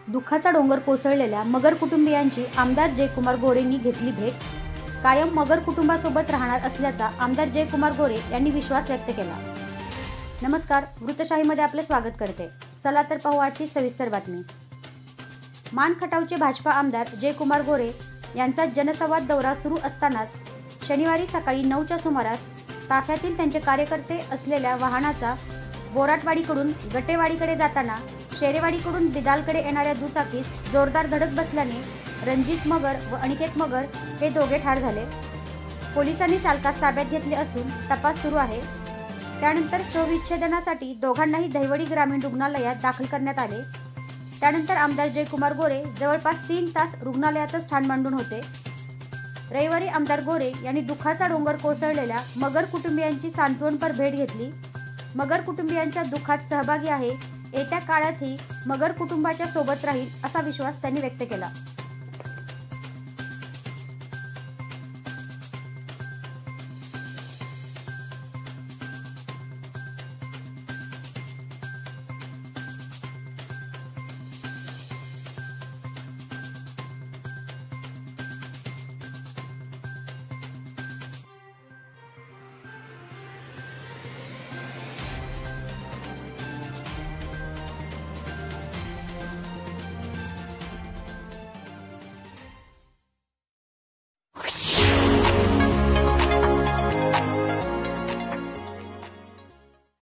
दुःखाचा डोंगर कोसळलेल्या मगर कुटुंबियांची आमदार जयकुमार गोरेंनी घेतली भेट. कायम मगर कुटुंबासोबत राहणार असल्याचा आमदार जयकुमार गोरे यांनी विश्वास व्यक्त केला. नमस्कार, वृत्तशाहीमध्ये आपले स्वागत करते. चला तर पाहू आजची सविस्तर बातमी. मान खटावचे भाजपा आमदार जयकुमार गोरे यांचा जनसंवाद दौरा सुरू असतानाच शनिवारी सकाळी 9च्या सुमारास ताफ्यातील त्यांचे कार्यकर्ते असलेल्या वाहनाचा बोराटवाडीकडून गटेवाडीकडे जाताना शेरेवाडीकडून बिदालकडे येणाऱ्या दुचाकीत जोरदार धडक बसल्याने रणजित मगर व अनिकेत मगर हे दोघे ठार झाले. पोलिसांनी चालकास ताब्यात घेतले असून तपास सुरू आहे. त्यानंतर शवविच्छेदनासाठी दोघांनाही दहिवडी ग्रामीण रुग्णालयात दाखल करण्यात आले. त्यानंतर आमदार जयकुमार गोरे जवळपास 3 तास रुग्णालयातच ठाण मांडून होते. रविवारी आमदार गोरे यांनी दुःखाचा डोंगर कोसळलेल्या मगर कुटुंबियांची सांत्वनपर भेट घेतली. मगर कुटुंबियांच्या दुःखात सहभागी आहे. येत्या काळातही मगर कुटुंबाच्या सोबत राहील असा विश्वास त्यांनी व्यक्त केला.